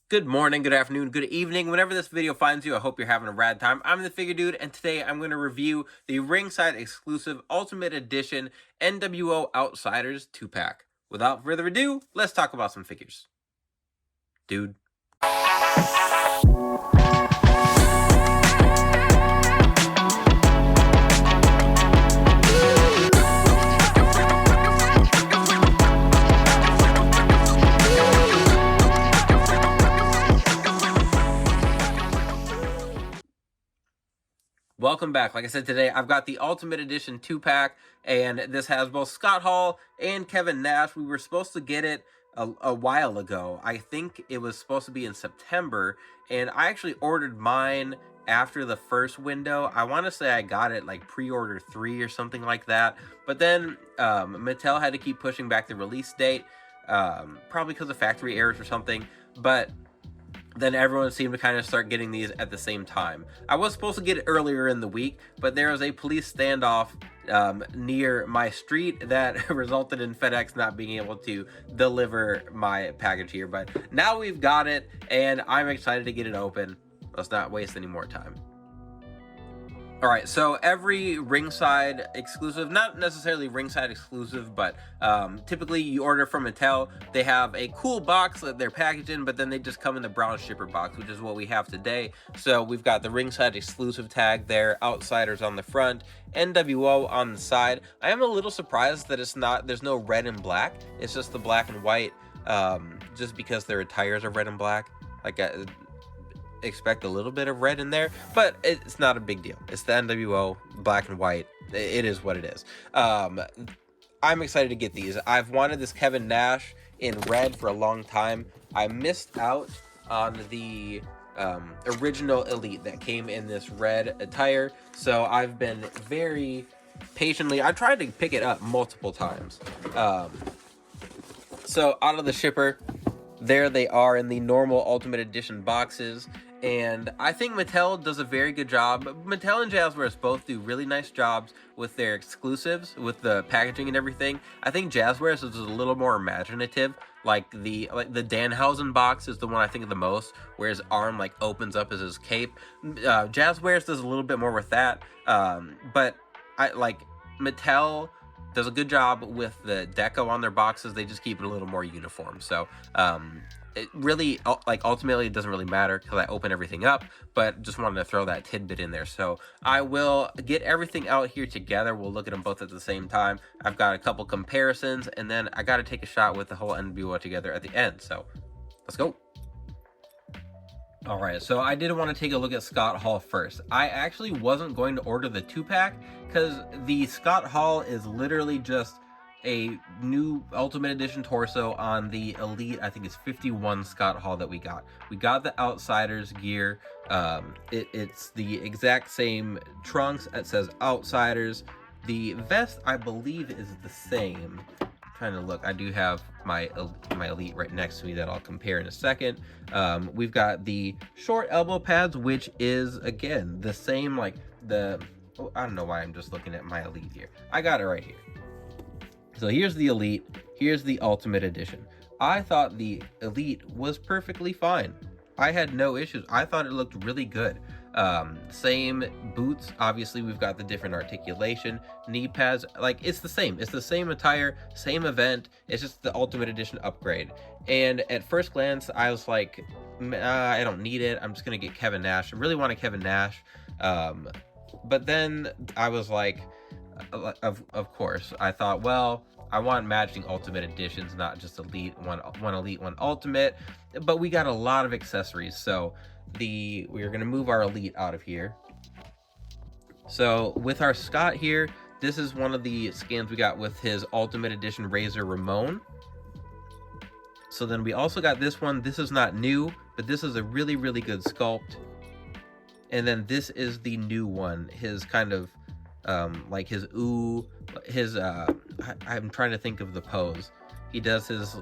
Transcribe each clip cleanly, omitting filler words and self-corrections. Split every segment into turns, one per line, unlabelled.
Good morning, good afternoon, good evening. Whenever this video finds you, I hope you're having a rad time. I'm the Figure Dude, and today I'm going to review the Ringside exclusive Ultimate Edition NWO Outsiders 2-pack. Without further ado, let's talk about some figures. Dude. Welcome back. Like I said, today I've got the Ultimate Edition 2-pack, and this has both Scott Hall and Kevin Nash. We were supposed to get it a while ago. I think it was supposed to be in September, and I actually ordered mine after the first window. I want to say I got it like pre-order 3 or something like that, but then Mattel had to keep pushing back the release date, probably because of factory errors or something, but then everyone seemed to kind of start getting these at the same time. I was supposed to get it earlier in the week, but there was a police standoff near my street that resulted in FedEx not being able to deliver my package here. But now we've got it, and I'm excited to get it open. Let's not waste any more time. All right, so every Ringside exclusive, not necessarily Ringside exclusive, but typically you order from Mattel, they have a cool box that they're packaged in, but then they just come in the brown shipper box, which is what we have today. So we've got the Ringside exclusive tag there, Outsiders on the front, NWO on the side. I am a little surprised that there's no red and black, it's just the black and white, just because their attires are red and black. Like, expect a little bit of red in there, but it's not a big deal. It's the NWO black and white. It is what it is. I'm excited to get these. I've wanted this Kevin Nash in red for a long time. I missed out on the original Elite that came in this red attire, so I've been very patiently, I tried to pick it up multiple times. So out of the shipper, there they are in the normal Ultimate Edition boxes, and I think Mattel does a very good job. Mattel and Jazzwares both do really nice jobs with their exclusives, with the packaging and everything. I think Jazzwares is a little more imaginative. Like the Danhausen box is the one I think of the most, where his arm like opens up as his cape. Jazzwares does a little bit more with that, but I like Mattel does a good job with the deco on their boxes. They just keep it a little more uniform. So it really, like, ultimately it doesn't really matter because I open everything up, but just wanted to throw that tidbit in there. So I will get everything out here together. We'll look at them both at the same time. I've got a couple comparisons, and then I got to take a shot with the whole NWO together at the end. So let's go. All right, so I did want to take a look at Scott Hall first. I actually wasn't going to order the 2-pack because the Scott Hall is literally just a new Ultimate Edition torso on the Elite, I think it's 51 Scott Hall that we got. We got the Outsiders gear. It's the exact same trunks. It says Outsiders. The vest, I believe, is the same. Trying to look, I do have my Elite right next to me that I'll compare in a second. We've got the short elbow pads, which is again the same, like I don't know why I'm just looking at my Elite here. I got it right here. So here's the Elite, here's the Ultimate Edition. I thought the Elite was perfectly fine. I had no issues. I thought it looked really good. Same boots, obviously we've got the different articulation, knee pads, like it's the same attire, same event, it's just the Ultimate Edition upgrade. And at first glance I was like, I don't need it, I'm just gonna get Kevin Nash. I really want a Kevin Nash, but then I was like, of course I thought, well, I want matching Ultimate Editions, not just Elite, one Elite, one Ultimate. But we got a lot of accessories, so we're gonna move our Elite out of here. So with our Scott here, this is one of the skins we got with his Ultimate Edition Razor Ramon. So then we also got this one. This is not new, but this is a really, really good sculpt. And then this is the new one, his kind of like his I'm trying to think of the pose. He does his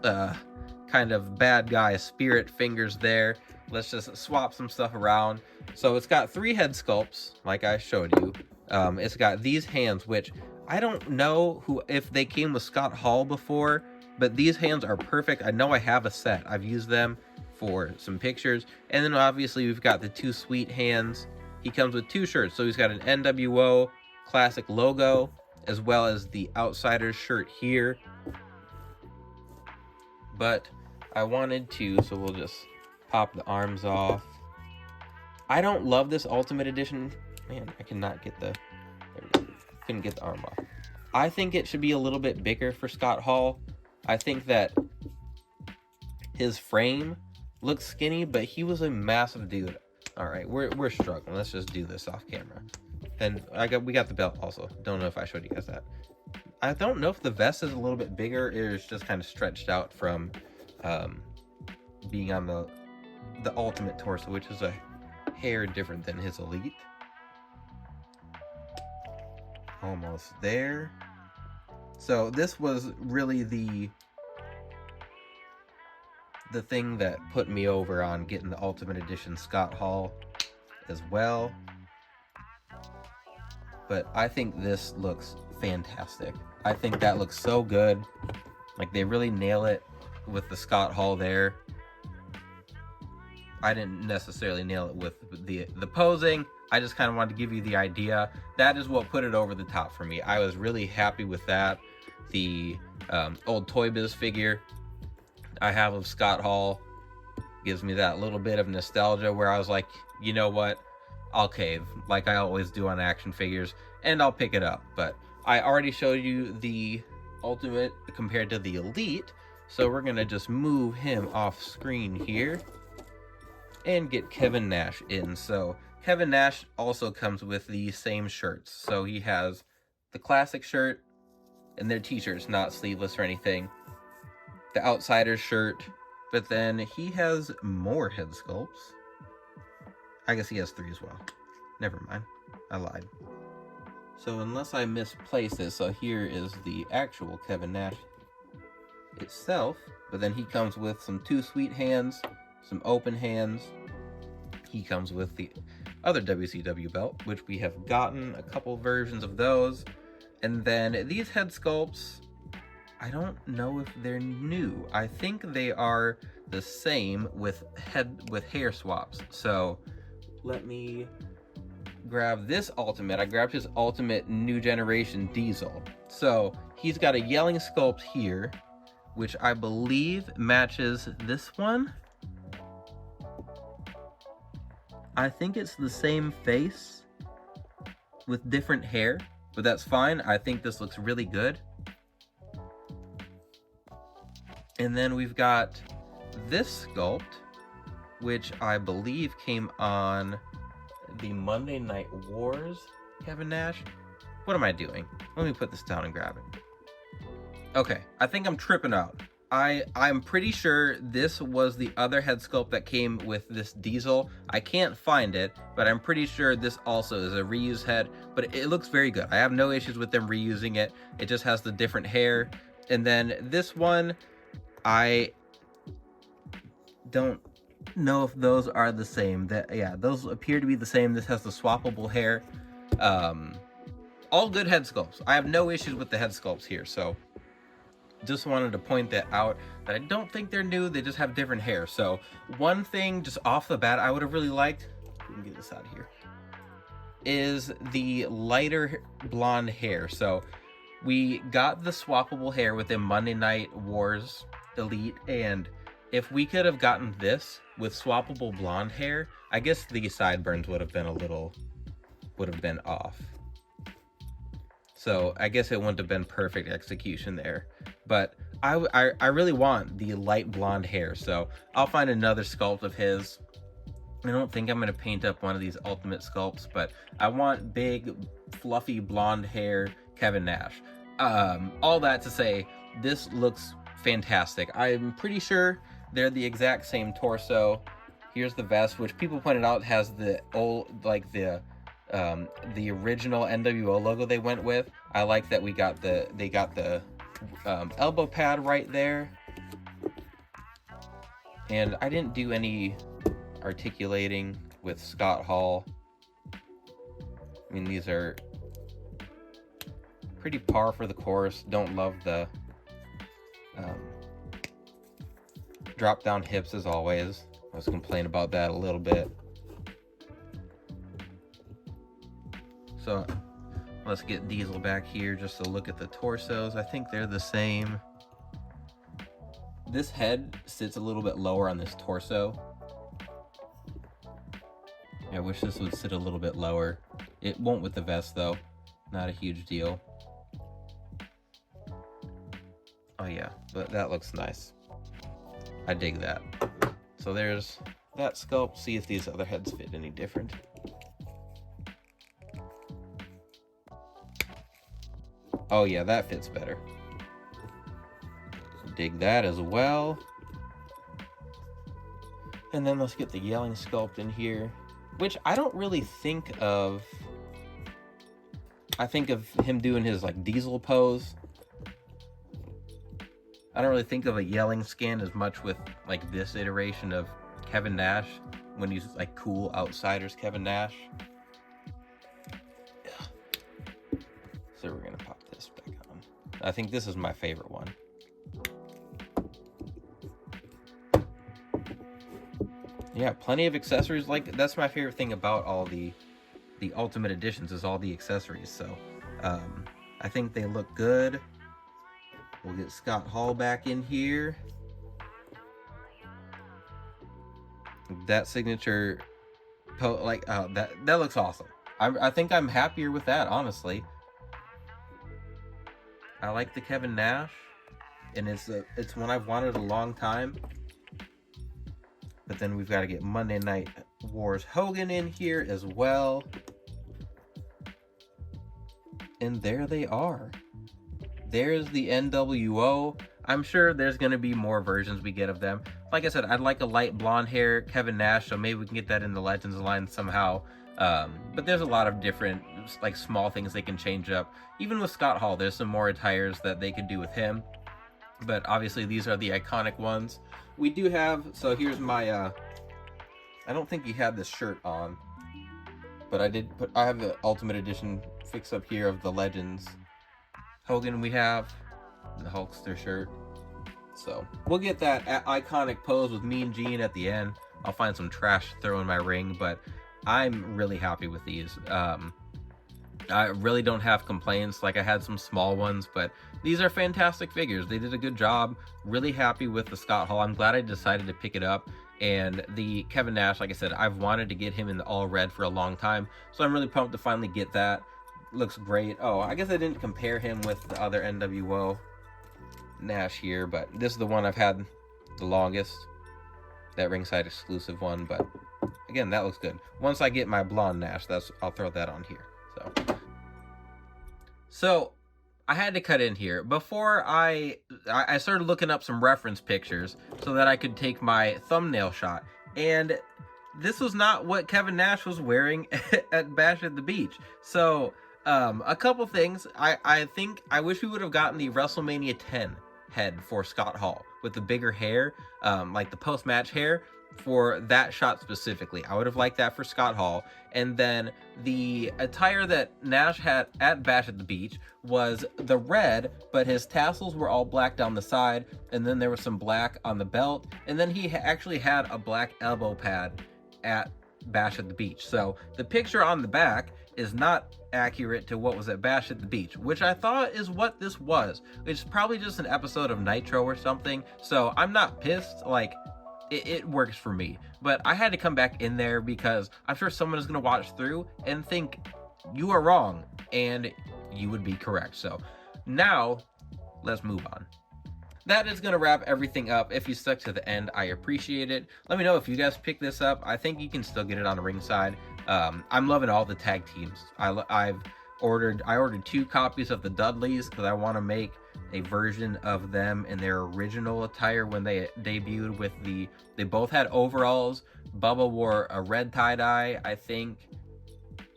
kind of bad guy spirit fingers there. Let's just swap some stuff around. So it's got 3 head sculpts, like I showed you. It's got these hands, which I don't know if they came with Scott Hall before, but these hands are perfect. I know I have a set. I've used them. for some pictures. And then obviously we've got the two sweet hands. He comes with two shirts. So he's got an NWO classic logo, as well as the Outsiders shirt here. But I wanted to, so we'll just pop the arms off. I don't love this Ultimate Edition. Man, I cannot get the, there we go. Couldn't get the arm off. I think it should be a little bit bigger for Scott Hall. I think that his frame looks skinny, but he was a massive dude. All right, we're struggling. Let's just do this off camera. And we got the belt also. Don't know if I showed you guys that. I don't know if the vest is a little bit bigger, or it's just kind of stretched out from being on the Ultimate torso, which is a hair different than his Elite. Almost there. So this was really the thing that put me over on getting the Ultimate Edition Scott Hall as well. But I think this looks fantastic. I think that looks so good. Like, they really nail it with the Scott Hall there. I didn't necessarily nail it with the posing. I just kind of wanted to give you the idea. That is what put it over the top for me. I was really happy with that. The old Toy Biz figure I have of Scott Hall gives me that little bit of nostalgia where I was like, you know what? I'll cave, like I always do on action figures, and I'll pick it up. But I already showed you the Ultimate compared to the Elite, so we're gonna just move him off screen here and get Kevin Nash in. So Kevin Nash also comes with the same shirts. So he has the classic shirt, and their t-shirts, not sleeveless or anything. The Outsiders shirt, but then he has more head sculpts. I guess he has 3 as well. Never mind, I lied. So unless I misplaced it, so here is the actual Kevin Nash itself, but then he comes with some 2 sweet hands, some open hands. He comes with the other WCW belt, which we have gotten a couple versions of those. And then these head sculpts, I don't know if they're new. I think they are the same with hair swaps. So let me grab this Ultimate. I grabbed his Ultimate New Generation Diesel. So he's got a yelling sculpt here, which I believe matches this one. I think it's the same face with different hair, but that's fine. I think this looks really good. And then we've got this sculpt, which I believe came on the Monday Night Wars Kevin Nash. What am I doing? Let me put this down and grab it. Okay, I think I'm tripping out. I'm pretty sure this was the other head sculpt that came with this Diesel. I can't find it, but I'm pretty sure this also is a reused head, but it looks very good. I have no issues with them reusing it. It just has the different hair. And then this one, I don't know if those are the same. Yeah, those appear to be the same. This has the swappable hair. All good head sculpts. I have no issues with the head sculpts here, so just wanted to point that out, that I don't think they're new, they just have different hair. So one thing just off the bat I would have really liked, we can get this out of here, is the lighter blonde hair. So we got the swappable hair within Monday Night Wars Elite, and if we could have gotten this with swappable blonde hair, I guess the sideburns would have been off. So I guess it wouldn't have been perfect execution there. But I really want the light blonde hair, so I'll find another sculpt of his. I don't think I'm going to paint up one of these Ultimate sculpts, but I want big, fluffy blonde hair Kevin Nash. All that to say, this looks fantastic. I'm pretty sure they're the exact same torso. Here's the vest, which people pointed out has the old, like the original NWO logo they went with. I like that they got the elbow pad right there. And I didn't do any articulating with Scott Hall. I mean, these are pretty par for the course. Don't love the drop down hips as always. I was complaining about that a little bit. So let's get Diesel back here just to look at the torsos. I think they're the same. This head sits a little bit lower on this torso. I wish this would sit a little bit lower. It won't with the vest though. Not a huge deal. Oh yeah, but that looks nice. I dig that. So there's that sculpt. See if these other heads fit any different. Oh yeah, that fits better. Dig that as well. And then let's get the yelling sculpt in here, which I don't really think of. I think of him doing his like Diesel pose. I don't really think of a yelling skin as much with like this iteration of Kevin Nash when he's like cool outsiders Kevin Nash. So we're gonna pop this back on. I think this is my favorite one. Yeah, plenty of accessories. Like, that's my favorite thing about all the Ultimate Editions is all the accessories. So I think they look good. We'll get Scott Hall back in here. That signature that looks awesome. I think I'm happier with that, honestly. I like the Kevin Nash, and it's one I've wanted a long time. But then we've got to get Monday Night Wars Hogan in here as well. And there they are. There's the NWO. I'm sure there's going to be more versions we get of them. Like I said, I'd like a light blonde hair Kevin Nash, so maybe we can get that in the Legends line somehow. But there's a lot of different like small things they can change up. Even with Scott Hall, there's some more attires that they could do with him. But obviously these are the iconic ones. We do have, so here's my, I don't think he had this shirt on, but I have the Ultimate Edition fix up here of the Legends. Hogan we have, the Hulkster shirt. So we'll get that iconic pose with Mean Gene at the end. I'll find some trash to throw in my ring, but I'm really happy with these. I really don't have complaints. Like, I had some small ones, but these are fantastic figures. They did a good job. Really happy with the Scott Hall. I'm glad I decided to pick it up. And the Kevin Nash, like I said, I've wanted to get him in the all red for a long time, so I'm really pumped to finally get that. Looks great. Oh, I guess I didn't compare him with the other NWO Nash here, but this is the one I've had the longest, that ringside exclusive one. But again, that looks good. Once I get my blonde Nash, I'll throw that on here. So I had to cut in here before I started looking up some reference pictures so that I could take my thumbnail shot, and this was not what Kevin Nash was wearing at Bash at the Beach. So a couple things. I think I wish we would have gotten the WrestleMania 10 head for Scott Hall with the bigger hair, like the post-match hair for that shot specifically. I would have liked that for Scott Hall. And then the attire that Nash had at Bash at the Beach was the red, but his tassels were all black down the side, and then there was some black on the belt, and then he actually had a black elbow pad at Bash at the Beach. So the picture on the back is not accurate to what was at Bash at the Beach, which I thought is what this was. It's probably just an episode of Nitro or something, so I'm not pissed. Like, it works for me, but I had to come back in there because I'm sure someone is going to watch through and think you are wrong, and you would be correct. So now let's move on. That is going to wrap everything up. If you stuck to the end, I appreciate it. Let me know if you guys pick this up. I think you can still get it on Ringside. I'm loving all the tag teams. I ordered 2 copies of the Dudleys because I want to make a version of them in their original attire when they debuted with they both had overalls. Bubba wore a red tie-dye, I think,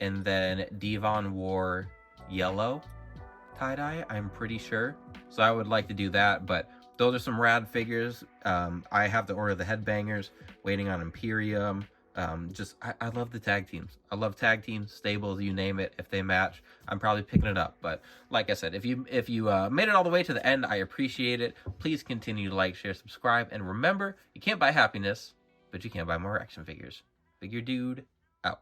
and then Devon wore yellow tie-dye, I'm pretty sure. So I would like to do that, but those are some rad figures. I have to order the headbangers, waiting on Imperium. I love the tag teams. I love tag teams, stables, you name it. If they match, I'm probably picking it up. But like I said, if you made it all the way to the end, I appreciate it. Please continue to like, share, subscribe, and remember, you can't buy happiness, but you can buy more action figures. Figure Dude out.